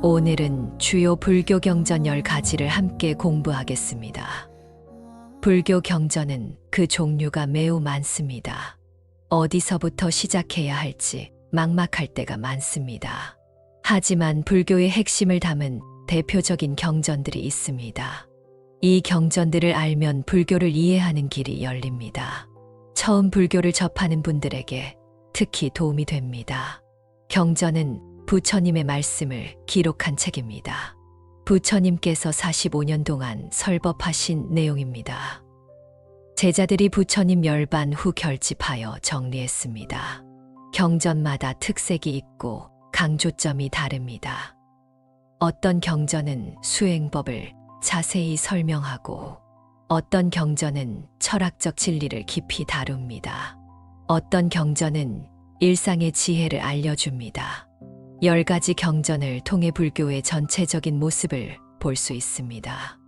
오늘은 주요 불교 경전 10가지를 함께 공부하겠습니다. 불교 경전은 그 종류가 매우 많습니다. 어디서부터 시작해야 할지 막막할 때가 많습니다. 하지만 불교의 핵심을 담은 대표적인 경전들이 있습니다. 이 경전들을 알면 불교를 이해하는 길이 열립니다. 처음 불교를 접하는 분들에게 특히 도움이 됩니다. 경전은 부처님의 말씀을 기록한 책입니다. 부처님께서 45년 동안 설법하신 내용입니다. 제자들이 부처님 멸반 후 결집하여 정리했습니다. 경전마다 특색이 있고 강조점이 다릅니다. 어떤 경전은 수행법을 자세히 설명하고 어떤 경전은 철학적 진리를 깊이 다룹니다. 어떤 경전은 일상의 지혜를 알려줍니다. 10가지 경전을 통해 불교의 전체적인 모습을 볼 수 있습니다.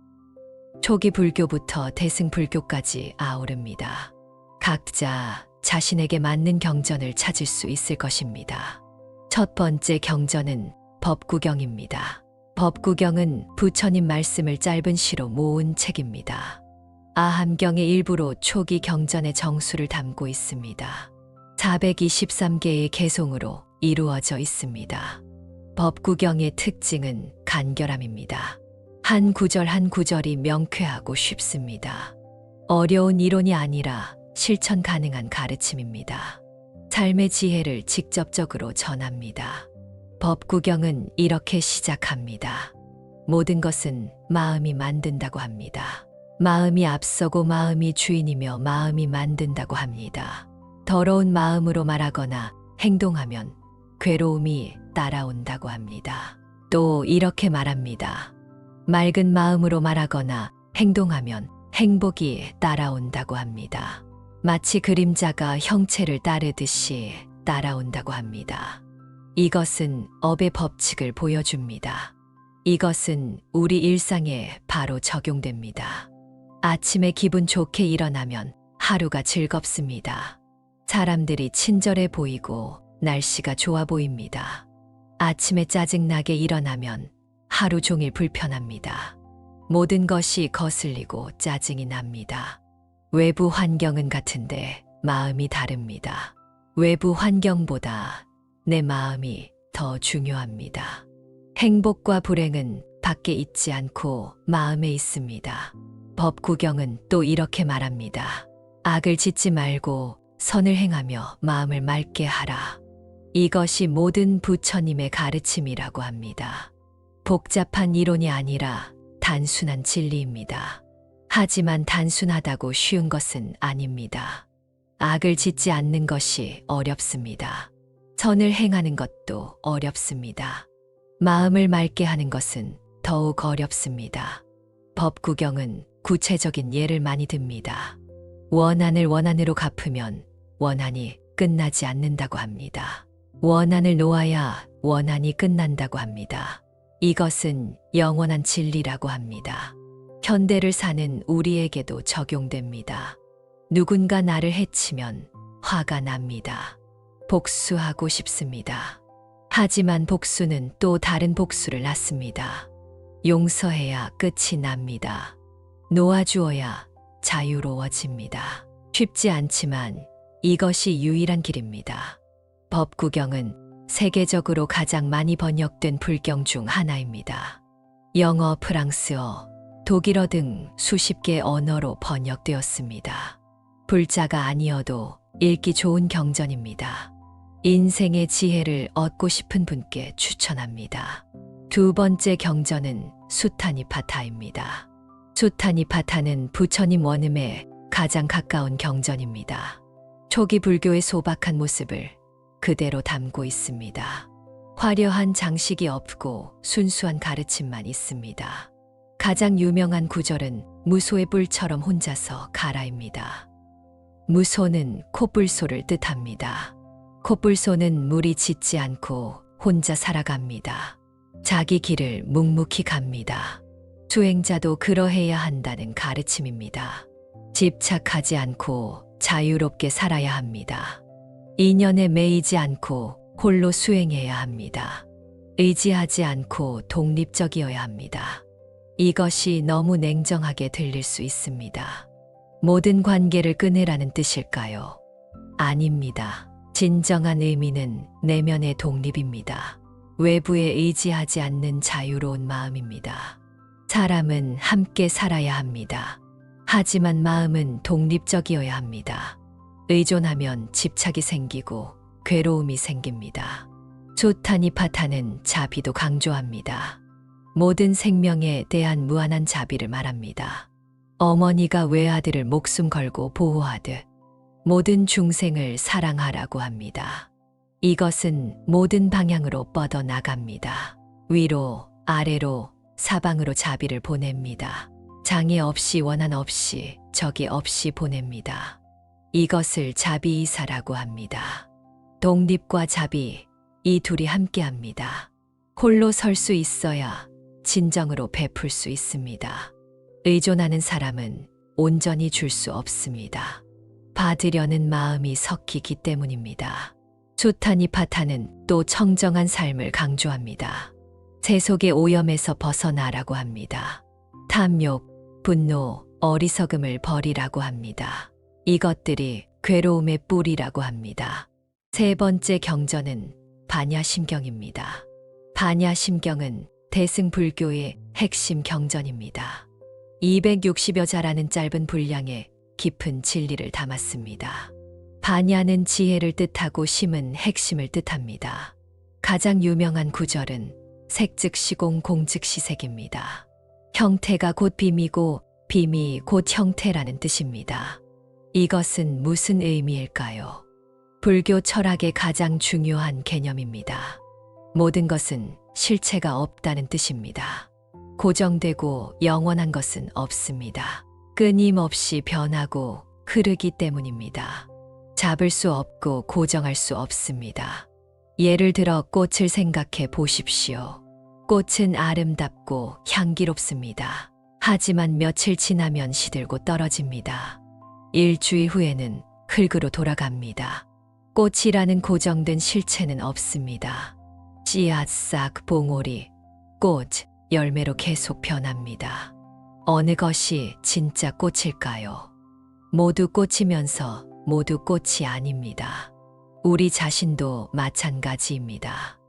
초기 불교부터 대승불교까지 아우릅니다. 각자 자신에게 맞는 경전을 찾을 수 있을 것입니다. 첫 번째 경전은 법구경입니다. 법구경은 부처님 말씀을 짧은 시로 모은 책입니다. 아함경의 일부로 초기 경전의 정수를 담고 있습니다. 423개의 개송으로 이루어져 있습니다. 법구경의 특징은 간결함입니다. 한 구절 한 구절이 명쾌하고 쉽습니다. 어려운 이론이 아니라 실천 가능한 가르침입니다. 삶의 지혜를 직접적으로 전합니다. 법구경은 이렇게 시작합니다. 모든 것은 마음이 만든다고 합니다. 마음이 앞서고 마음이 주인이며 마음이 만든다고 합니다. 더러운 마음으로 말하거나 행동하면 괴로움이 따라온다고 합니다. 또 이렇게 말합니다. 맑은 마음으로 말하거나 행동하면 행복이 따라온다고 합니다. 마치 그림자가 형체를 따르듯이 따라온다고 합니다. 이것은 업의 법칙을 보여줍니다. 이것은 우리 일상에 바로 적용됩니다. 아침에 기분 좋게 일어나면 하루가 즐겁습니다. 사람들이 친절해 보이고 날씨가 좋아 보입니다. 아침에 짜증나게 일어나면 하루 종일 불편합니다. 모든 것이 거슬리고 짜증이 납니다. 외부 환경은 같은데 마음이 다릅니다. 외부 환경보다 내 마음이 더 중요합니다. 행복과 불행은 밖에 있지 않고 마음에 있습니다. 법구경은 또 이렇게 말합니다. 악을 짓지 말고 선을 행하며 마음을 맑게 하라. 이것이 모든 부처님의 가르침이라고 합니다. 복잡한 이론이 아니라 단순한 진리입니다. 하지만 단순하다고 쉬운 것은 아닙니다. 악을 짓지 않는 것이 어렵습니다. 선을 행하는 것도 어렵습니다. 마음을 맑게 하는 것은 더욱 어렵습니다. 법구경은 구체적인 예를 많이 듭니다. 원한을 원한으로 갚으면 원한이 끝나지 않는다고 합니다. 원한을 놓아야 원한이 끝난다고 합니다. 이것은 영원한 진리라고 합니다. 현대를 사는 우리에게도 적용됩니다. 누군가 나를 해치면 화가 납니다. 복수하고 싶습니다. 하지만 복수는 또 다른 복수를 낳습니다. 용서해야 끝이 납니다. 놓아주어야 자유로워집니다. 쉽지 않지만 이것이 유일한 길입니다. 법구경은 세계적으로 가장 많이 번역된 불경 중 하나입니다. 영어, 프랑스어, 독일어 등 수십 개 언어로 번역되었습니다. 불자가 아니어도 읽기 좋은 경전입니다. 인생의 지혜를 얻고 싶은 분께 추천합니다. 두 번째 경전은 수타니파타입니다. 수타니파타는 부처님 원음에 가장 가까운 경전입니다. 초기 불교의 소박한 모습을 그대로 담고 있습니다. 화려한 장식이 없고 순수한 가르침만 있습니다. 가장 유명한 구절은 무소의 뿔처럼 혼자서 가라입니다. 무소는 코뿔소를 뜻합니다. 코뿔소는 무리 짓지 않고 혼자 살아갑니다. 자기 길을 묵묵히 갑니다. 수행자도 그러해야 한다는 가르침입니다. 집착하지 않고 자유롭게 살아야 합니다. 인연에 매이지 않고 홀로 수행해야 합니다. 의지하지 않고 독립적이어야 합니다. 이것이 너무 냉정하게 들릴 수 있습니다. 모든 관계를 끊으라는 뜻일까요? 아닙니다. 진정한 의미는 내면의 독립입니다. 외부에 의지하지 않는 자유로운 마음입니다. 사람은 함께 살아야 합니다. 하지만 마음은 독립적이어야 합니다. 의존하면 집착이 생기고 괴로움이 생깁니다. 조타니파타는 자비도 강조합니다. 모든 생명에 대한 무한한 자비를 말합니다. 어머니가 외아들을 목숨 걸고 보호하듯 모든 중생을 사랑하라고 합니다. 이것은 모든 방향으로 뻗어나갑니다. 위로, 아래로, 사방으로 자비를 보냅니다. 장애 없이 원한 없이 적이 없이 보냅니다. 이것을 자비이사라고 합니다. 독립과 자비, 이 둘이 함께합니다. 홀로 설 수 있어야 진정으로 베풀 수 있습니다. 의존하는 사람은 온전히 줄 수 없습니다. 받으려는 마음이 섞이기 때문입니다. 조타니파타는 또 청정한 삶을 강조합니다. 세속의 오염에서 벗어나라고 합니다. 탐욕, 분노, 어리석음을 버리라고 합니다. 이것들이 괴로움의 뿌리라고 합니다. 세 번째 경전은 반야심경입니다. 반야심경은 대승불교의 핵심 경전입니다. 260여 자라는 짧은 분량에 깊은 진리를 담았습니다. 반야는 지혜를 뜻하고 심은 핵심을 뜻합니다. 가장 유명한 구절은 색즉 시공 공즉 시색입니다. 형태가 곧 빔이고 빔이 곧 형태라는 뜻입니다. 이것은 무슨 의미일까요? 불교 철학의 가장 중요한 개념입니다. 모든 것은 실체가 없다는 뜻입니다. 고정되고 영원한 것은 없습니다. 끊임없이 변하고 흐르기 때문입니다. 잡을 수 없고 고정할 수 없습니다. 예를 들어 꽃을 생각해 보십시오. 꽃은 아름답고 향기롭습니다. 하지만 며칠 지나면 시들고 떨어집니다. 일주일 후에는 흙으로 돌아갑니다. 꽃이라는 고정된 실체는 없습니다. 씨앗, 싹, 봉오리, 꽃, 열매로 계속 변합니다. 어느 것이 진짜 꽃일까요? 모두 꽃이면서 모두 꽃이 아닙니다. 우리 자신도 마찬가지입니다.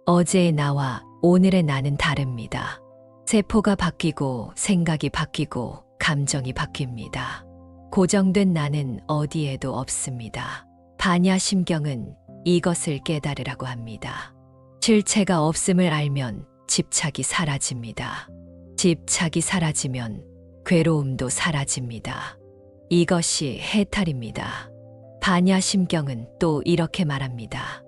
어제의 나와 오늘의 나는 다릅니다. 세포가 바뀌고 생각이 바뀌고 감정이 바뀝니다. 고정된 나는 어디에도 없습니다. 반야심경은 이것을 깨달으라고 합니다. 실체가 없음을 알면 집착이 사라집니다. 집착이 사라지면 괴로움도 사라집니다. 이것이 해탈입니다. 반야심경은 또 이렇게 말합니다.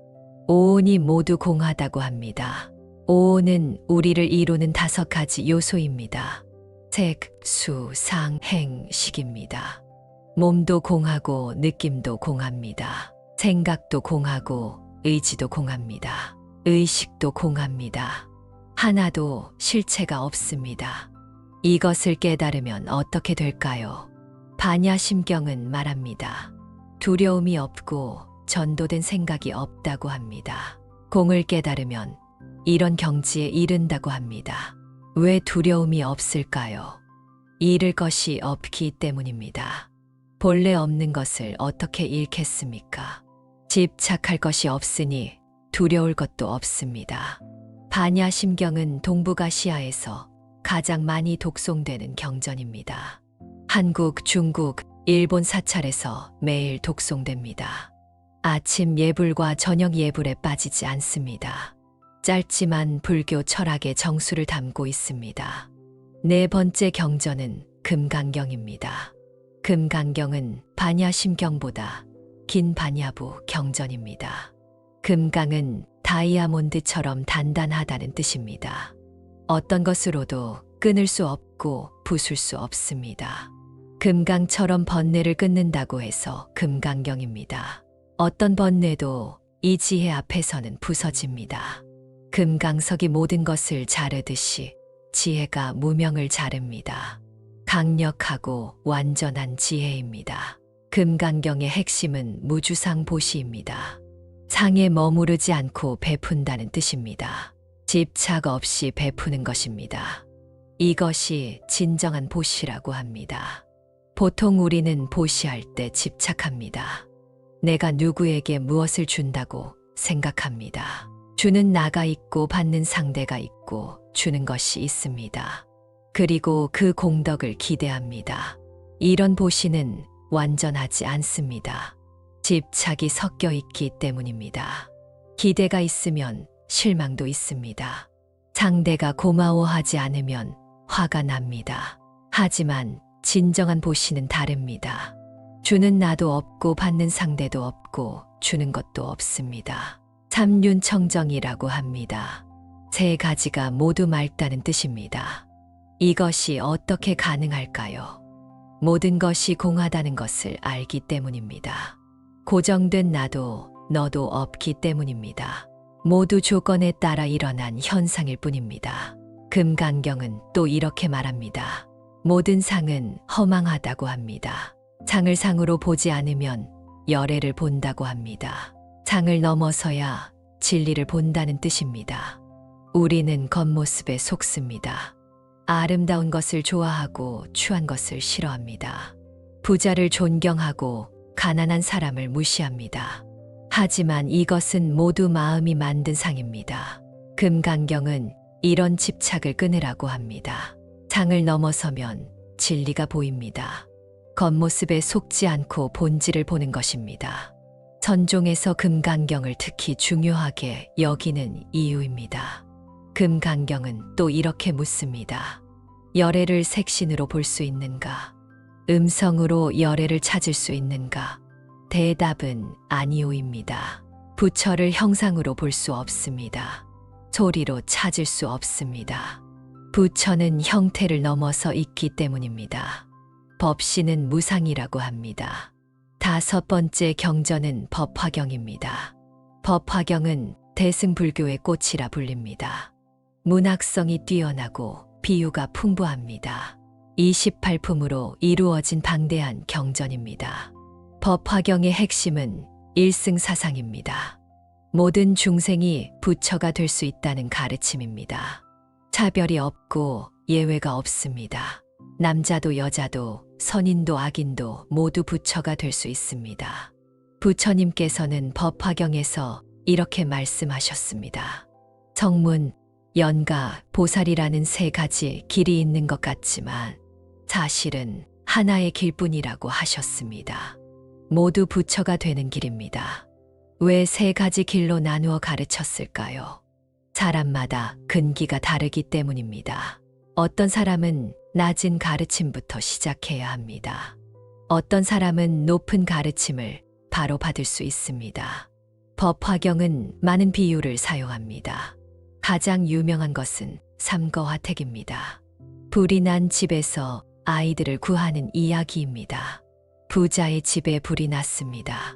오온이 모두 공하다고 합니다. 오온은 우리를 이루는 5가지 요소입니다. 색, 수, 상, 행, 식입니다. 몸도 공하고 느낌도 공합니다. 생각도 공하고 의지도 공합니다. 의식도 공합니다. 하나도 실체가 없습니다. 이것을 깨달으면 어떻게 될까요? 반야심경은 말합니다. 두려움이 없고 전도된 생각이 없다고 합니다. 공을 깨달으면 이런 경지에 이른다고 합니다. 왜 두려움이 없을까요? 잃을 것이 없기 때문입니다. 본래 없는 것을 어떻게 잃겠습니까? 집착할 것이 없으니 두려울 것도 없습니다. 반야심경은 동북아시아에서 가장 많이 독송되는 경전입니다. 한국, 중국, 일본 사찰에서 매일 독송됩니다. 아침 예불과 저녁 예불에 빠지지 않습니다. 짧지만 불교 철학의 정수를 담고 있습니다. 네 번째 경전은 금강경입니다. 금강경은 반야심경보다 긴 반야부 경전입니다. 금강은 다이아몬드처럼 단단하다는 뜻입니다. 어떤 것으로도 끊을 수 없고 부술 수 없습니다. 금강처럼 번뇌를 끊는다고 해서 금강경입니다. 어떤 번뇌도 이 지혜 앞에서는 부서집니다. 금강석이 모든 것을 자르듯이 지혜가 무명을 자릅니다. 강력하고 완전한 지혜입니다. 금강경의 핵심은 무주상 보시입니다. 상에 머무르지 않고 베푼다는 뜻입니다. 집착 없이 베푸는 것입니다. 이것이 진정한 보시라고 합니다. 보통 우리는 보시할 때 집착합니다. 내가 누구에게 무엇을 준다고 생각합니다. 주는 나가 있고 받는 상대가 있고 주는 것이 있습니다. 그리고 그 공덕을 기대합니다. 이런 보시는 완전하지 않습니다. 집착이 섞여 있기 때문입니다. 기대가 있으면 실망도 있습니다. 상대가 고마워하지 않으면 화가 납니다. 하지만 진정한 보시는 다릅니다. 주는 나도 없고 받는 상대도 없고 주는 것도 없습니다. 삼륜청정이라고 합니다. 세 가지가 모두 맑다는 뜻입니다. 이것이 어떻게 가능할까요? 모든 것이 공하다는 것을 알기 때문입니다. 고정된 나도 너도 없기 때문입니다. 모두 조건에 따라 일어난 현상일 뿐입니다. 금강경은 또 이렇게 말합니다. 모든 상은 허망하다고 합니다. 상을 상으로 보지 않으면 열애를 본다고 합니다. 상을 넘어서야 진리를 본다는 뜻입니다. 우리는 겉모습에 속습니다. 아름다운 것을 좋아하고 추한 것을 싫어합니다. 부자를 존경하고 가난한 사람을 무시합니다. 하지만 이것은 모두 마음이 만든 상입니다. 금강경은 이런 집착을 끊으라고 합니다. 상을 넘어서면 진리가 보입니다. 겉모습에 속지 않고 본질을 보는 것입니다. 선종에서 금강경을 특히 중요하게 여기는 이유입니다. 금강경은 또 이렇게 묻습니다. 열애를 색신으로 볼 수 있는가? 음성으로 열애를 찾을 수 있는가? 대답은 아니오입니다. 부처를 형상으로 볼 수 없습니다. 소리로 찾을 수 없습니다. 부처는 형태를 넘어서 있기 때문입니다. 법시는 무상이라고 합니다. 다섯 번째 경전은 법화경입니다. 법화경은 대승불교의 꽃이라 불립니다. 문학성이 뛰어나고 비유가 풍부합니다. 28품으로 이루어진 방대한 경전입니다. 법화경의 핵심은 일승사상입니다. 모든 중생이 부처가 될 수 있다는 가르침입니다. 차별이 없고 예외가 없습니다. 남자도 여자도 선인도 악인도 모두 부처가 될 수 있습니다. 부처님께서는 법화경에서 이렇게 말씀하셨습니다. 성문, 연가, 보살이라는 세 가지 길이 있는 것 같지만 사실은 하나의 길뿐이라고 하셨습니다. 모두 부처가 되는 길입니다. 왜 세 가지 길로 나누어 가르쳤을까요? 사람마다 근기가 다르기 때문입니다. 어떤 사람은 낮은 가르침부터 시작해야 합니다. 어떤 사람은 높은 가르침을 바로 받을 수 있습니다. 법화경은 많은 비유를 사용합니다. 가장 유명한 것은 삼거화택입니다. 불이 난 집에서 아이들을 구하는 이야기입니다. 부자의 집에 불이 났습니다.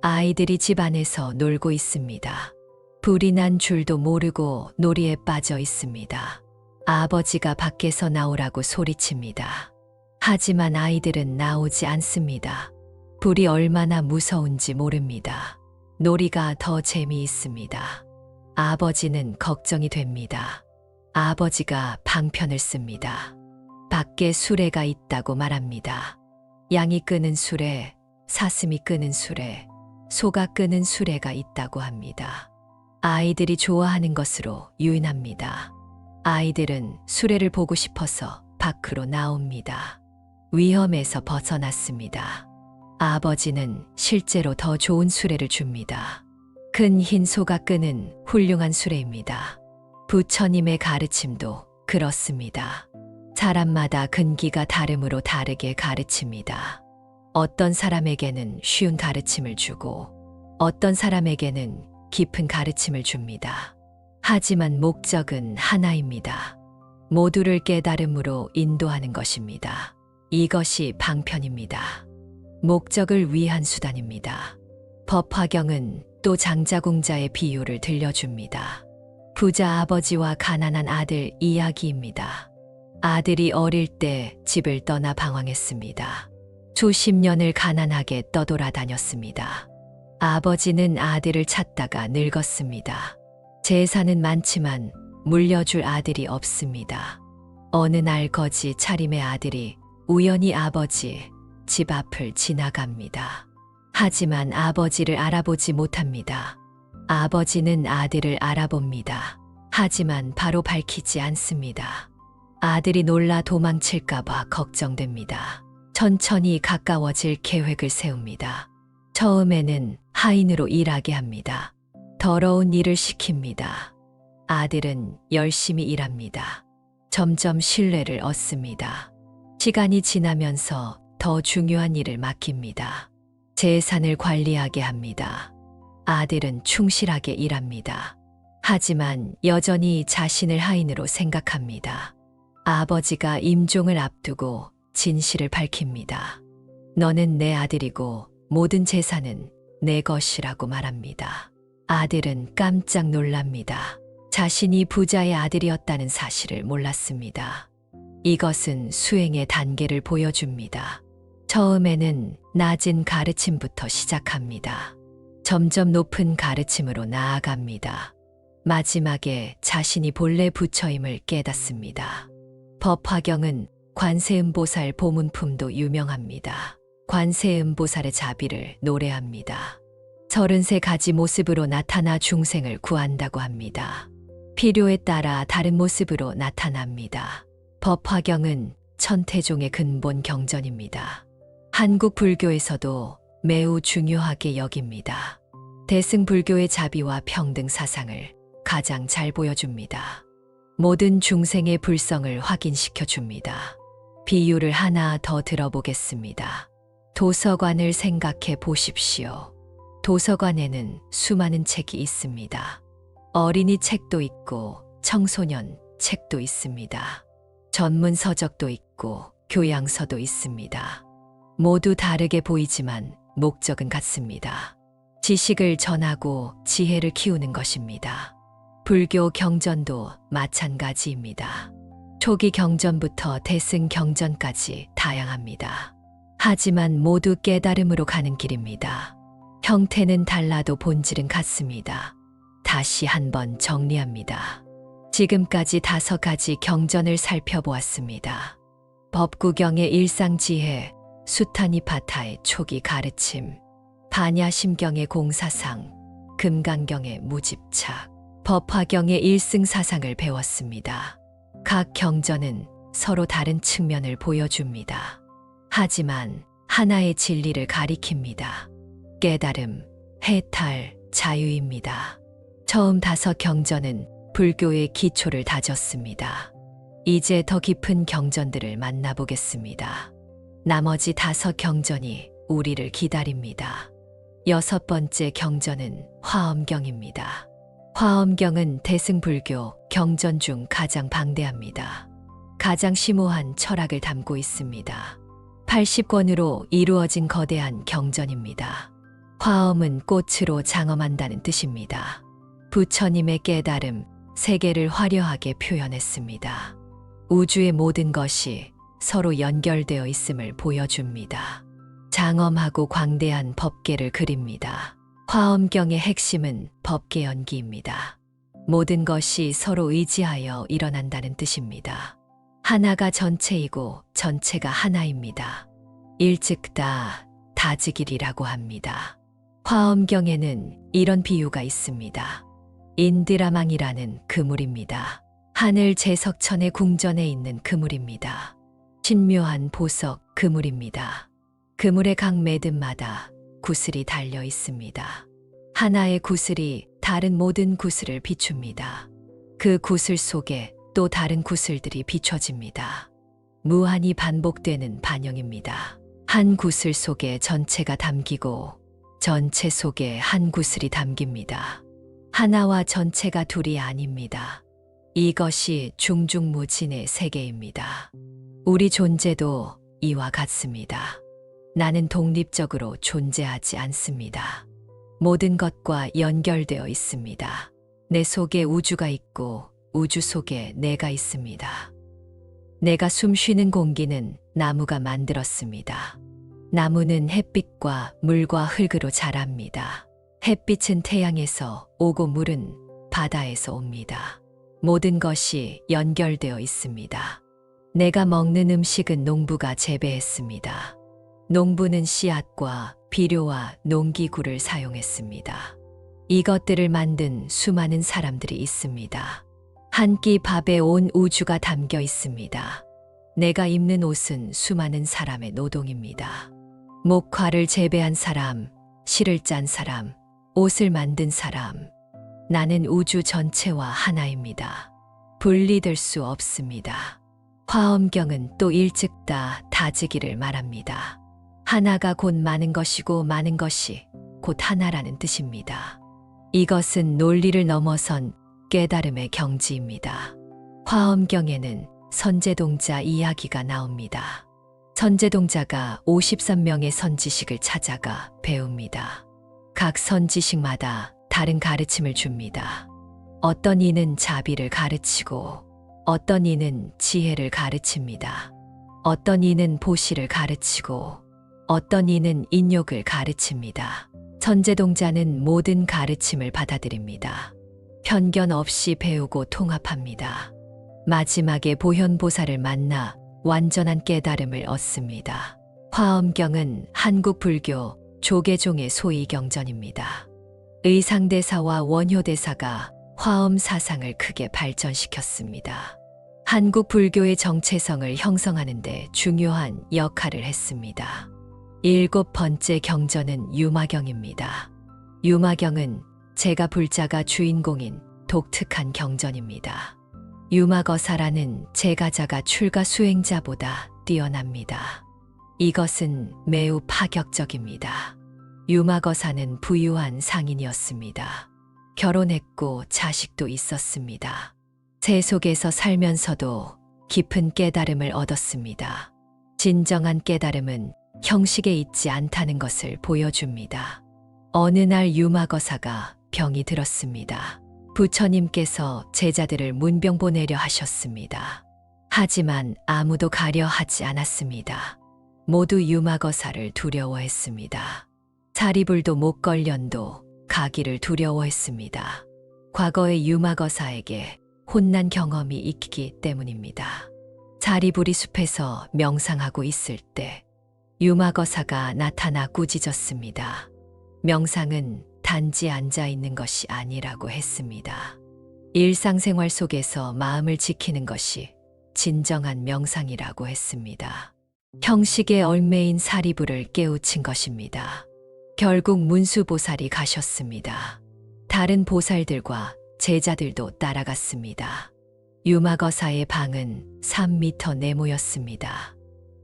아이들이 집 안에서 놀고 있습니다. 불이 난 줄도 모르고 놀이에 빠져 있습니다. 아버지가 밖에서 나오라고 소리칩니다. 하지만 아이들은 나오지 않습니다. 불이 얼마나 무서운지 모릅니다. 놀이가 더 재미있습니다. 아버지는 걱정이 됩니다. 아버지가 방편을 씁니다. 밖에 수레가 있다고 말합니다. 양이 끄는 수레, 사슴이 끄는 수레, 소가 끄는 수레가 있다고 합니다. 아이들이 좋아하는 것으로 유인합니다. 아이들은 수레를 보고 싶어서 밖으로 나옵니다. 위험에서 벗어났습니다. 아버지는 실제로 더 좋은 수레를 줍니다. 큰 흰 소가 끄는 훌륭한 수레입니다. 부처님의 가르침도 그렇습니다. 사람마다 근기가 다르므로 다르게 가르칩니다. 어떤 사람에게는 쉬운 가르침을 주고 어떤 사람에게는 깊은 가르침을 줍니다. 하지만 목적은 하나입니다. 모두를 깨달음으로 인도하는 것입니다. 이것이 방편입니다. 목적을 위한 수단입니다. 법화경은 또 장자공자의 비유를 들려줍니다. 부자 아버지와 가난한 아들 이야기입니다. 아들이 어릴 때 집을 떠나 방황했습니다. 수십 년을 가난하게 떠돌아다녔습니다. 아버지는 아들을 찾다가 늙었습니다. 재산은 많지만 물려줄 아들이 없습니다. 어느 날 거지 차림의 아들이 우연히 아버지 집 앞을 지나갑니다. 하지만 아버지를 알아보지 못합니다. 아버지는 아들을 알아봅니다. 하지만 바로 밝히지 않습니다. 아들이 놀라 도망칠까봐 걱정됩니다. 천천히 가까워질 계획을 세웁니다. 처음에는 하인으로 일하게 합니다. 더러운 일을 시킵니다. 아들은 열심히 일합니다. 점점 신뢰를 얻습니다. 시간이 지나면서 더 중요한 일을 맡깁니다. 재산을 관리하게 합니다. 아들은 충실하게 일합니다. 하지만 여전히 자신을 하인으로 생각합니다. 아버지가 임종을 앞두고 진실을 밝힙니다. 너는 내 아들이고 모든 재산은 내 것이라고 말합니다. 아들은 깜짝 놀랍니다. 자신이 부자의 아들이었다는 사실을 몰랐습니다. 이것은 수행의 단계를 보여줍니다. 처음에는 낮은 가르침부터 시작합니다. 점점 높은 가르침으로 나아갑니다. 마지막에 자신이 본래 부처임을 깨닫습니다. 법화경은 관세음보살 보문품도 유명합니다. 관세음보살의 자비를 노래합니다. 33가지 모습으로 나타나 중생을 구한다고 합니다. 필요에 따라 다른 모습으로 나타납니다. 법화경은 천태종의 근본 경전입니다. 한국 불교에서도 매우 중요하게 여깁니다. 대승불교의 자비와 평등 사상을 가장 잘 보여줍니다. 모든 중생의 불성을 확인시켜 줍니다. 비유를 하나 더 들어보겠습니다. 도서관을 생각해 보십시오. 도서관에는 수많은 책이 있습니다. 어린이 책도 있고 청소년 책도 있습니다. 전문 서적도 있고 교양서도 있습니다. 모두 다르게 보이지만 목적은 같습니다. 지식을 전하고 지혜를 키우는 것입니다. 불교 경전도 마찬가지입니다. 초기 경전부터 대승 경전까지 다양합니다. 하지만 모두 깨달음으로 가는 길입니다. 형태는 달라도 본질은 같습니다. 다시 한번 정리합니다. 지금까지 5가지 경전을 살펴보았습니다. 법구경의 일상지혜, 수타니파타의 초기 가르침, 반야심경의 공사상, 금강경의 무집착, 법화경의 일승사상을 배웠습니다. 각 경전은 서로 다른 측면을 보여줍니다. 하지만 하나의 진리를 가리킵니다. 깨달음, 해탈, 자유입니다. 처음 5경전은 불교의 기초를 다졌습니다. 이제 더 깊은 경전들을 만나보겠습니다. 나머지 5경전이 우리를 기다립니다. 6번째 경전은 화엄경입니다. 화엄경은 대승불교 경전 중 가장 방대합니다. 가장 심오한 철학을 담고 있습니다. 80권으로 이루어진 거대한 경전입니다. 화엄은 꽃으로 장엄한다는 뜻입니다. 부처님의 깨달음, 세계를 화려하게 표현했습니다. 우주의 모든 것이 서로 연결되어 있음을 보여줍니다. 장엄하고 광대한 법계를 그립니다. 화엄경의 핵심은 법계 연기입니다. 모든 것이 서로 의지하여 일어난다는 뜻입니다. 하나가 전체이고 전체가 하나입니다. 일즉다, 다즉일이라고 합니다. 화엄경에는 이런 비유가 있습니다. 인드라망이라는 그물입니다. 하늘 제석천의 궁전에 있는 그물입니다. 신묘한 보석 그물입니다. 그물의 각 매듭마다 구슬이 달려 있습니다. 하나의 구슬이 다른 모든 구슬을 비춥니다. 그 구슬 속에 또 다른 구슬들이 비춰집니다. 무한히 반복되는 반영입니다. 한 구슬 속에 전체가 담기고 전체 속에 한 구슬이 담깁니다. 하나와 전체가 둘이 아닙니다. 이것이 중중무진의 세계입니다. 우리 존재도 이와 같습니다. 나는 독립적으로 존재하지 않습니다. 모든 것과 연결되어 있습니다. 내 속에 우주가 있고 우주 속에 내가 있습니다. 내가 숨 쉬는 공기는 나무가 만들었습니다. 나무는 햇빛과 물과 흙으로 자랍니다. 햇빛은 태양에서 오고 물은 바다에서 옵니다. 모든 것이 연결되어 있습니다. 내가 먹는 음식은 농부가 재배했습니다. 농부는 씨앗과 비료와 농기구를 사용했습니다. 이것들을 만든 수많은 사람들이 있습니다. 한 끼 밥에 온 우주가 담겨 있습니다. 내가 입는 옷은 수많은 사람의 노동입니다. 목화를 재배한 사람, 실을 짠 사람, 옷을 만든 사람. 나는 우주 전체와 하나입니다. 분리될 수 없습니다. 화엄경은 또 일즉다 다지기를 말합니다. 하나가 곧 많은 것이고 많은 것이 곧 하나라는 뜻입니다. 이것은 논리를 넘어선 깨달음의 경지입니다. 화엄경에는 선제동자 이야기가 나옵니다. 선제동자가 53명의 선지식을 찾아가 배웁니다. 각 선지식마다 다른 가르침을 줍니다. 어떤 이는 자비를 가르치고 어떤 이는 지혜를 가르칩니다. 어떤 이는 보시를 가르치고 어떤 이는 인욕을 가르칩니다. 선제동자는 모든 가르침을 받아들입니다. 편견 없이 배우고 통합합니다. 마지막에 보현보살을 만나 완전한 깨달음을 얻습니다. 화엄경은 한국 불교 조계종의 소위경전입니다. 의상대사와 원효대사가 화엄 사상을 크게 발전시켰습니다. 한국 불교의 정체성을 형성하는 데 중요한 역할을 했습니다. 7번째 경전은 유마경입니다. 유마경은 제가 불자가 주인공인 독특한 경전입니다. 유마거사라는 제가자가 출가 수행자보다 뛰어납니다. 이것은 매우 파격적입니다. 유마거사는 부유한 상인이었습니다. 결혼했고 자식도 있었습니다. 세속에서 살면서도 깊은 깨달음을 얻었습니다. 진정한 깨달음은 형식에 있지 않다는 것을 보여줍니다. 어느 날 유마거사가 병이 들었습니다. 부처님께서 제자들을 문병 보내려 하셨습니다. 하지만 아무도 가려 하지 않았습니다. 모두 유마거사를 두려워했습니다. 사리불도 목걸련도 가기를 두려워했습니다. 과거의 유마거사에게 혼난 경험이 있기 때문입니다. 사리불이 숲에서 명상하고 있을 때 유마거사가 나타나 꾸짖었습니다. 명상은 단지 앉아 있는 것이 아니라고 했습니다. 일상생활 속에서 마음을 지키는 것이 진정한 명상이라고 했습니다. 형식에 얽매인 사리불을 깨우친 것입니다. 결국 문수보살이 가셨습니다. 다른 보살들과 제자들도 따라갔습니다. 유마거사의 방은 3m 네모였습니다.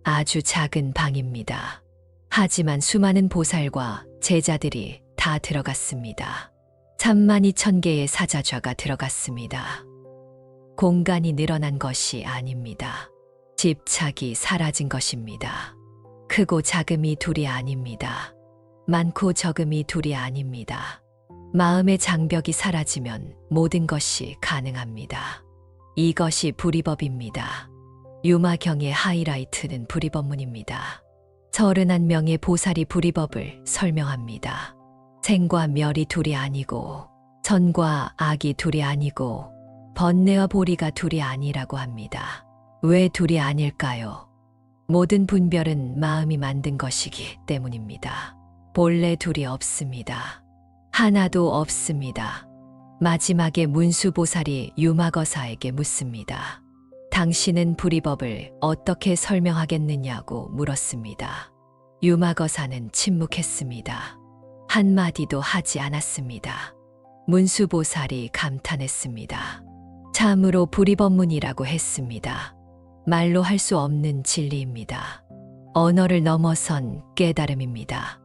아주 작은 방입니다. 하지만 수많은 보살과 제자들이 다 들어갔습니다. 32,000개의 사자좌가 들어갔습니다. 공간이 늘어난 것이 아닙니다. 집착이 사라진 것입니다. 크고 작음이 둘이 아닙니다. 많고 적음이 둘이 아닙니다. 마음의 장벽이 사라지면 모든 것이 가능합니다. 이것이 불이법입니다. 유마경의 하이라이트는 불이법문입니다. 31명의 보살이 불이법을 설명합니다. 생과 멸이 둘이 아니고 선과 악이 둘이 아니고 번뇌와 보리가 둘이 아니라고 합니다. 왜 둘이 아닐까요? 모든 분별은 마음이 만든 것이기 때문입니다. 본래 둘이 없습니다. 하나도 없습니다. 마지막에 문수보살이 유마거사에게 묻습니다. 당신은 불이법을 어떻게 설명하겠느냐고 물었습니다. 유마거사는 침묵했습니다. 한마디도 하지 않았습니다. 문수보살이 감탄했습니다. 참으로 불이법문이라고 했습니다. 말로 할 수 없는 진리입니다. 언어를 넘어선 깨달음입니다.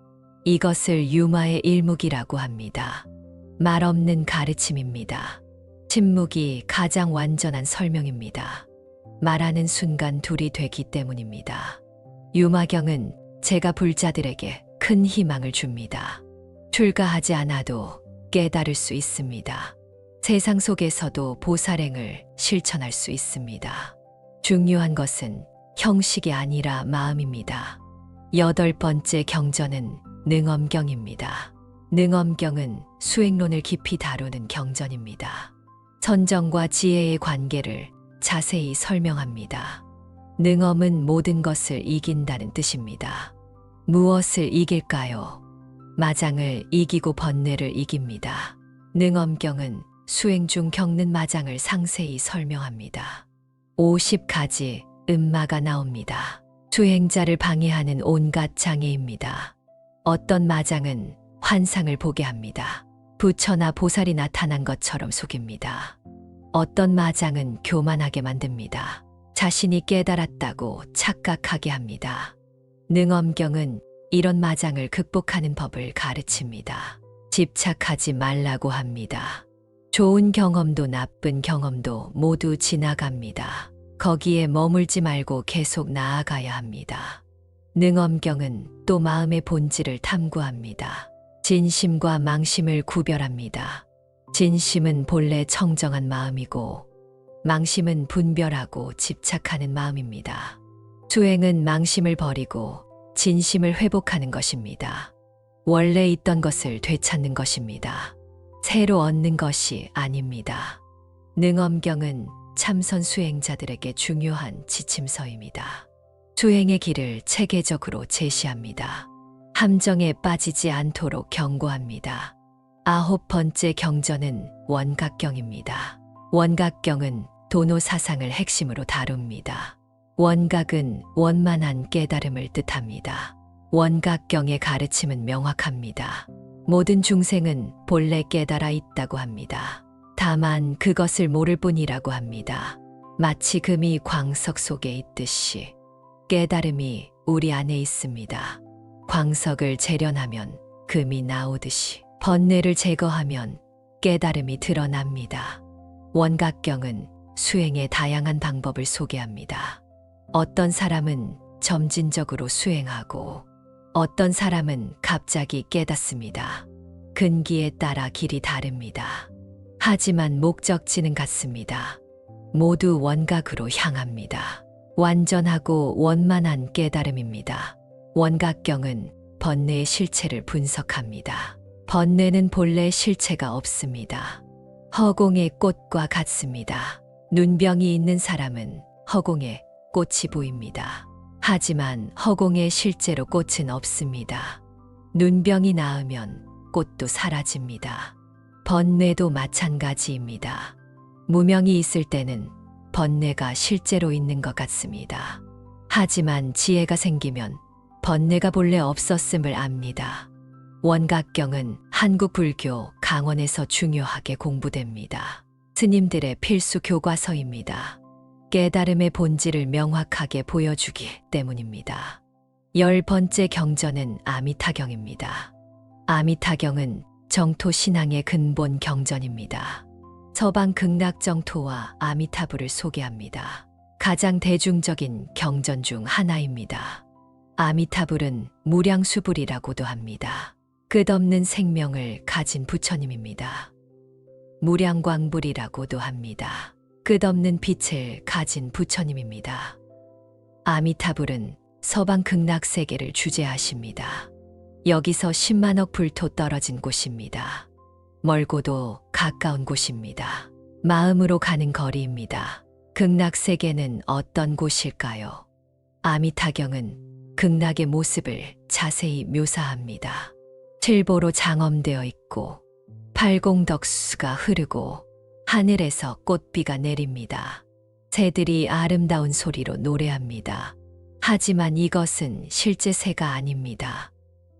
이것을 유마의 일묵이라고 합니다. 말 없는 가르침입니다. 침묵이 가장 완전한 설명입니다. 말하는 순간 둘이 되기 때문입니다. 유마경은 제가 불자들에게 큰 희망을 줍니다. 출가하지 않아도 깨달을 수 있습니다. 세상 속에서도 보살행을 실천할 수 있습니다. 중요한 것은 형식이 아니라 마음입니다. 8번째 경전은 능엄경입니다. 능엄경은 수행론을 깊이 다루는 경전입니다. 선정과 지혜의 관계를 자세히 설명합니다. 능엄은 모든 것을 이긴다는 뜻입니다. 무엇을 이길까요? 마장을 이기고 번뇌를 이깁니다. 능엄경은 수행 중 겪는 마장을 상세히 설명합니다. 50가지 음마가 나옵니다. 수행자를 방해하는 온갖 장애입니다. 어떤 마장은 환상을 보게 합니다. 부처나 보살이 나타난 것처럼 속입니다. 어떤 마장은 교만하게 만듭니다. 자신이 깨달았다고 착각하게 합니다. 능엄경은 이런 마장을 극복하는 법을 가르칩니다. 집착하지 말라고 합니다. 좋은 경험도 나쁜 경험도 모두 지나갑니다. 거기에 머물지 말고 계속 나아가야 합니다. 능엄경은 또 마음의 본질을 탐구합니다. 진심과 망심을 구별합니다. 진심은 본래 청정한 마음이고 망심은 분별하고 집착하는 마음입니다. 수행은 망심을 버리고 진심을 회복하는 것입니다. 원래 있던 것을 되찾는 것입니다. 새로 얻는 것이 아닙니다. 능엄경은 참선 수행자들에게 중요한 지침서입니다. 수행의 길을 체계적으로 제시합니다. 함정에 빠지지 않도록 경고합니다. 9번째 경전은 원각경입니다. 원각경은 도노 사상을 핵심으로 다룹니다. 원각은 원만한 깨달음을 뜻합니다. 원각경의 가르침은 명확합니다. 모든 중생은 본래 깨달아 있다고 합니다. 다만 그것을 모를 뿐이라고 합니다. 마치 금이 광석 속에 있듯이 깨달음이 우리 안에 있습니다. 광석을 재련하면 금이 나오듯이 번뇌를 제거하면 깨달음이 드러납니다. 원각경은 수행의 다양한 방법을 소개합니다. 어떤 사람은 점진적으로 수행하고 어떤 사람은 갑자기 깨닫습니다. 근기에 따라 길이 다릅니다. 하지만 목적지는 같습니다. 모두 원각으로 향합니다. 완전하고 원만한 깨달음입니다. 원각경은 번뇌의 실체를 분석합니다. 번뇌는 본래 실체가 없습니다. 허공의 꽃과 같습니다. 눈병이 있는 사람은 허공에 꽃이 보입니다. 하지만 허공에 실제로 꽃은 없습니다. 눈병이 나으면 꽃도 사라집니다. 번뇌도 마찬가지입니다. 무명이 있을 때는 번뇌가 실제로 있는 것 같습니다. 하지만 지혜가 생기면 번뇌가 본래 없었음을 압니다. 원각경은 한국 불교 강원에서 중요하게 공부됩니다. 스님들의 필수 교과서입니다. 깨달음의 본질을 명확하게 보여주기 때문입니다. 10번째 경전은 아미타경입니다. 아미타경은 정토 신앙의 근본 경전입니다. 서방 극락 정토와 아미타불을 소개합니다. 가장 대중적인 경전 중 하나입니다. 아미타불은 무량수불이라고도 합니다. 끝없는 생명을 가진 부처님입니다. 무량광불이라고도 합니다. 끝없는 빛을 가진 부처님입니다. 아미타불은 서방 극락세계를 주재하십니다. 여기서 10만억 불토 떨어진 곳입니다. 멀고도 가까운 곳입니다. 마음으로 가는 거리입니다. 극락세계는 어떤 곳일까요? 아미타경은 극락의 모습을 자세히 묘사합니다. 칠보로 장엄되어 있고 팔공덕수가 흐르고 하늘에서 꽃비가 내립니다. 새들이 아름다운 소리로 노래합니다. 하지만 이것은 실제 새가 아닙니다.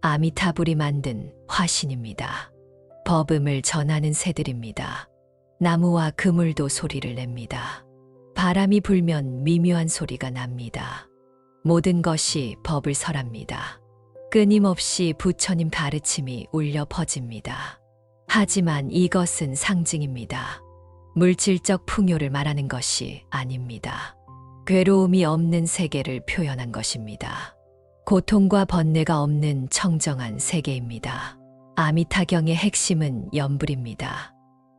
아미타불이 만든 화신입니다. 법음을 전하는 새들입니다. 나무와 그물도 소리를 냅니다. 바람이 불면 미묘한 소리가 납니다. 모든 것이 법을 설합니다. 끊임없이 부처님 가르침이 울려 퍼집니다. 하지만 이것은 상징입니다. 물질적 풍요를 말하는 것이 아닙니다. 괴로움이 없는 세계를 표현한 것입니다. 고통과 번뇌가 없는 청정한 세계입니다. 아미타경의 핵심은 염불입니다.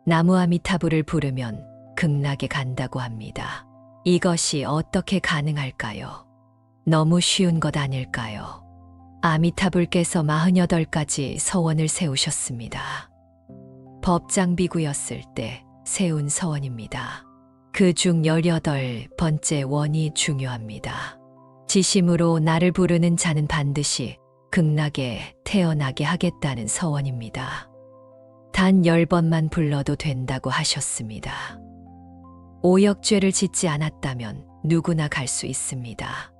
나무 아미타불을 부르면 극락에 간다고 합니다. 이것이 어떻게 가능할까요? 너무 쉬운 것 아닐까요? 아미타불께서 48가지 서원을 세우셨습니다. 법장비구였을 때 세운 서원입니다. 그중 18번째 원이 중요합니다. 지심으로 나를 부르는 자는 반드시 극락에 태어나게 하겠다는 서원입니다. 단 10번만 불러도 된다고 하셨습니다. 오역죄를 짓지 않았다면 누구나 갈 수 있습니다.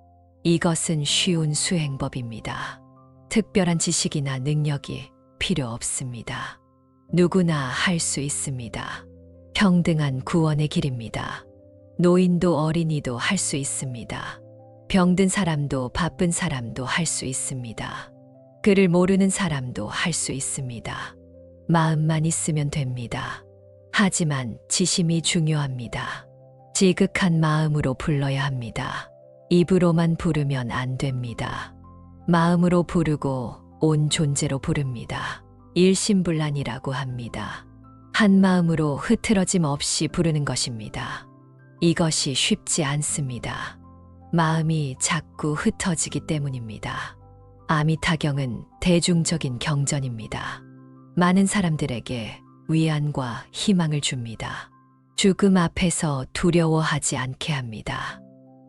이것은 쉬운 수행법입니다. 특별한 지식이나 능력이 필요 없습니다. 누구나 할 수 있습니다. 평등한 구원의 길입니다. 노인도 어린이도 할 수 있습니다. 병든 사람도 바쁜 사람도 할 수 있습니다. 글을 모르는 사람도 할 수 있습니다. 마음만 있으면 됩니다. 하지만 지심이 중요합니다. 지극한 마음으로 불러야 합니다. 입으로만 부르면 안 됩니다. 마음으로 부르고 온 존재로 부릅니다. 일심불란이라고 합니다. 한 마음으로 흐트러짐 없이 부르는 것입니다. 이것이 쉽지 않습니다. 마음이 자꾸 흩어지기 때문입니다. 아미타경은 대중적인 경전입니다. 많은 사람들에게 위안과 희망을 줍니다. 죽음 앞에서 두려워하지 않게 합니다.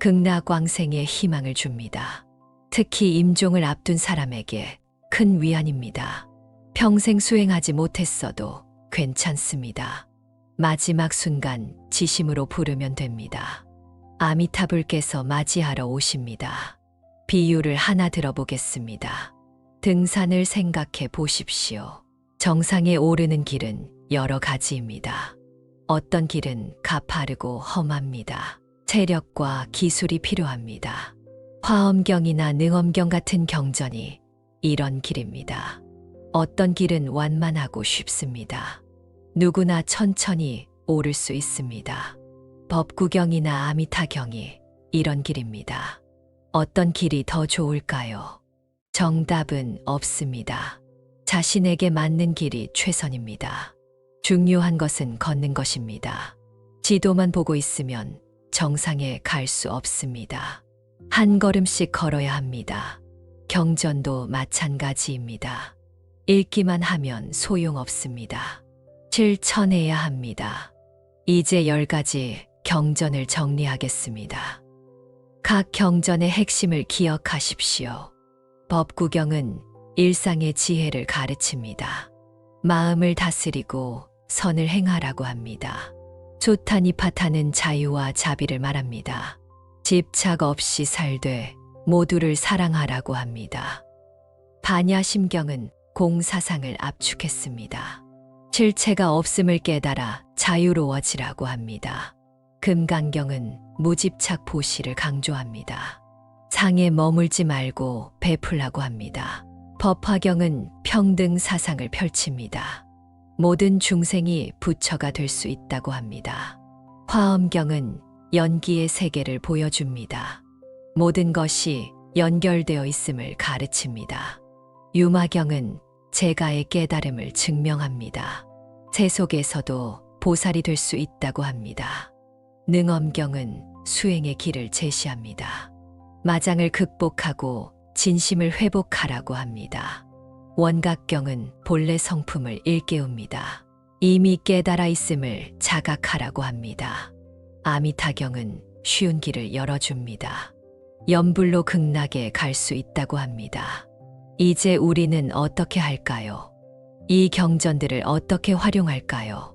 극락왕생의 희망을 줍니다. 특히 임종을 앞둔 사람에게 큰 위안입니다. 평생 수행하지 못했어도 괜찮습니다. 마지막 순간 지심으로 부르면 됩니다. 아미타불께서 맞이하러 오십니다. 비유를 하나 들어보겠습니다. 등산을 생각해 보십시오. 정상에 오르는 길은 여러 가지입니다. 어떤 길은 가파르고 험합니다. 체력과 기술이 필요합니다. 화엄경이나 능엄경 같은 경전이 이런 길입니다. 어떤 길은 완만하고 쉽습니다. 누구나 천천히 오를 수 있습니다. 법구경이나 아미타경이 이런 길입니다. 어떤 길이 더 좋을까요? 정답은 없습니다. 자신에게 맞는 길이 최선입니다. 중요한 것은 걷는 것입니다. 지도만 보고 있으면 정상에 갈 수 없습니다. 한 걸음씩 걸어야 합니다. 경전도 마찬가지입니다. 읽기만 하면 소용없습니다. 실천해야 합니다. 이제 10가지 경전을 정리하겠습니다. 각 경전의 핵심을 기억하십시오. 법구경은 일상의 지혜를 가르칩니다. 마음을 다스리고 선을 행하라고 합니다. 조타니파타는 자유와 자비를 말합니다. 집착 없이 살되 모두를 사랑하라고 합니다. 반야심경은 공사상을 압축했습니다. 실체가 없음을 깨달아 자유로워지라고 합니다. 금강경은 무집착 보시를 강조합니다. 상에 머물지 말고 베풀라고 합니다. 법화경은 평등 사상을 펼칩니다. 모든 중생이 부처가 될 수 있다고 합니다. 화엄경은 연기의 세계를 보여줍니다. 모든 것이 연결되어 있음을 가르칩니다. 유마경은 제가의 깨달음을 증명합니다. 새 속에서도 보살이 될 수 있다고 합니다. 능엄경은 수행의 길을 제시합니다. 마장을 극복하고 진심을 회복하라고 합니다. 원각경은 본래 성품을 일깨웁니다. 이미 깨달아 있음을 자각하라고 합니다. 아미타경은 쉬운 길을 열어줍니다. 염불로 극락에 갈 수 있다고 합니다. 이제 우리는 어떻게 할까요? 이 경전들을 어떻게 활용할까요?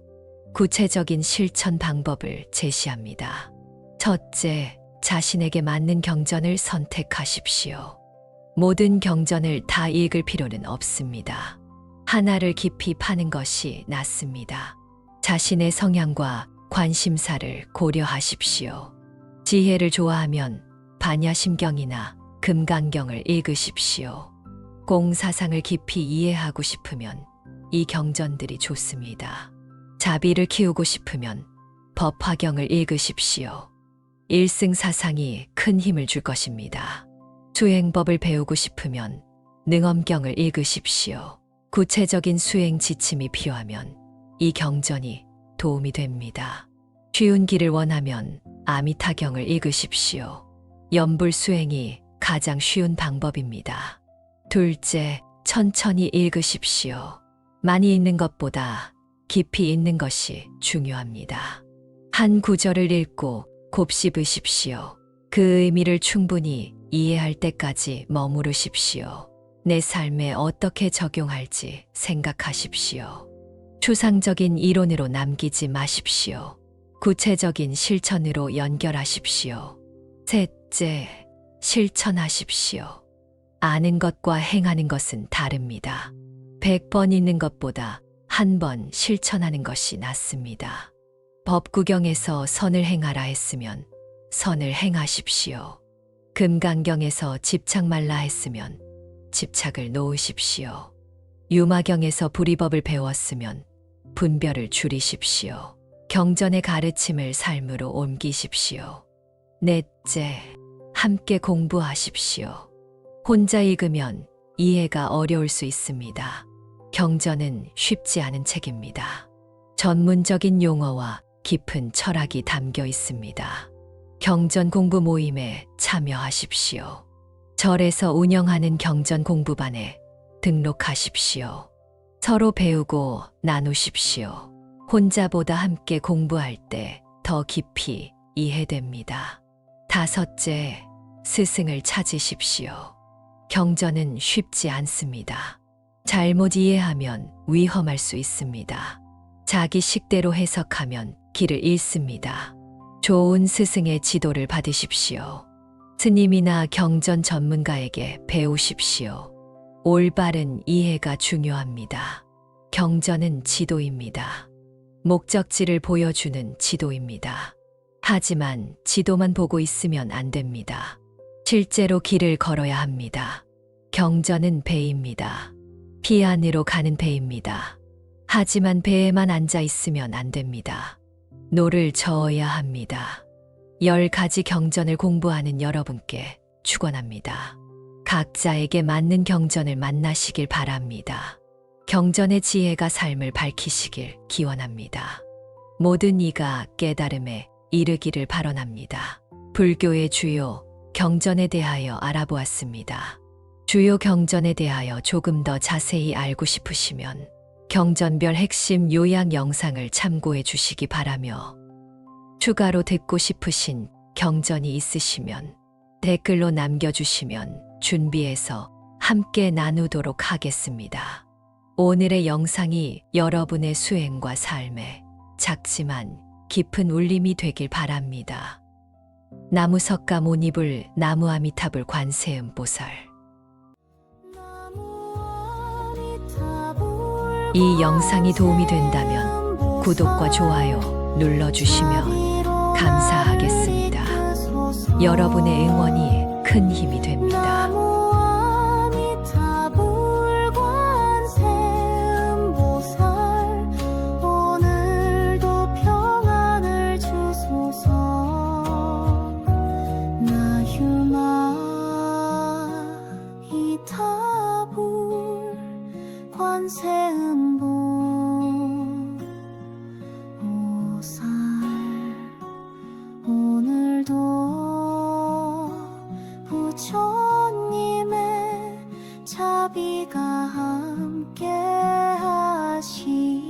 구체적인 실천 방법을 제시합니다. 첫째, 자신에게 맞는 경전을 선택하십시오. 모든 경전을 다 읽을 필요는 없습니다. 하나를 깊이 파는 것이 낫습니다. 자신의 성향과 관심사를 고려하십시오. 지혜를 좋아하면 반야심경이나 금강경을 읽으십시오. 공사상을 깊이 이해하고 싶으면 이 경전들이 좋습니다. 자비를 키우고 싶으면 법화경을 읽으십시오. 일승사상이 큰 힘을 줄 것입니다. 수행법을 배우고 싶으면 능엄경을 읽으십시오. 구체적인 수행 지침이 필요하면 이 경전이 도움이 됩니다. 쉬운 길을 원하면 아미타경을 읽으십시오. 염불 수행이 가장 쉬운 방법입니다. 둘째, 천천히 읽으십시오. 많이 읽는 것보다 깊이 읽는 것이 중요합니다. 한 구절을 읽고 곱씹으십시오. 그 의미를 충분히 이해할 때까지 머무르십시오. 내 삶에 어떻게 적용할지 생각하십시오. 추상적인 이론으로 남기지 마십시오. 구체적인 실천으로 연결하십시오. 셋째, 실천하십시오. 아는 것과 행하는 것은 다릅니다. 100번 읽는 것보다 한 번 실천하는 것이 낫습니다. 법구경에서 선을 행하라 했으면 선을 행하십시오. 금강경에서 집착 말라 했으면 집착을 놓으십시오. 유마경에서 불이법을 배웠으면 분별을 줄이십시오. 경전의 가르침을 삶으로 옮기십시오. 넷째, 함께 공부하십시오. 혼자 읽으면 이해가 어려울 수 있습니다. 경전은 쉽지 않은 책입니다. 전문적인 용어와 깊은 철학이 담겨 있습니다. 경전 공부 모임에 참여하십시오. 절에서 운영하는 경전 공부반에 등록하십시오. 서로 배우고 나누십시오. 혼자보다 함께 공부할 때 더 깊이 이해됩니다. 다섯째, 스승을 찾으십시오. 경전은 쉽지 않습니다. 잘못 이해하면 위험할 수 있습니다. 자기 식대로 해석하면 길을 잃습니다. 좋은 스승의 지도를 받으십시오. 스님이나 경전 전문가에게 배우십시오. 올바른 이해가 중요합니다. 경전은 지도입니다. 목적지를 보여주는 지도입니다. 하지만 지도만 보고 있으면 안 됩니다. 실제로 길을 걸어야 합니다. 경전은 배입니다. 피 안으로 가는 배입니다. 하지만 배에만 앉아 있으면 안 됩니다. 노를 저어야 합니다. 10가지 경전을 공부하는 여러분께 축원합니다. 각자에게 맞는 경전을 만나시길 바랍니다. 경전의 지혜가 삶을 밝히시길 기원합니다. 모든 이가 깨달음에 이르기를 발언합니다. 불교의 주요 경전에 대하여 알아보았습니다. 주요 경전에 대하여 조금 더 자세히 알고 싶으시면 경전별 핵심 요약 영상을 참고해 주시기 바라며 추가로 듣고 싶으신 경전이 있으시면 댓글로 남겨주시면 준비해서 함께 나누도록 하겠습니다. 오늘의 영상이 여러분의 수행과 삶에 작지만 깊은 울림이 되길 바랍니다. 나무석가 모니불 나무아미타불 관세음보살. 이 영상이 도움이 된다면 구독과 좋아요 눌러주시면 감사하겠습니다. 여러분의 응원이 큰 힘이 됩니다. 관세음보 보살 오늘도 부처님의 자비가 함께 하시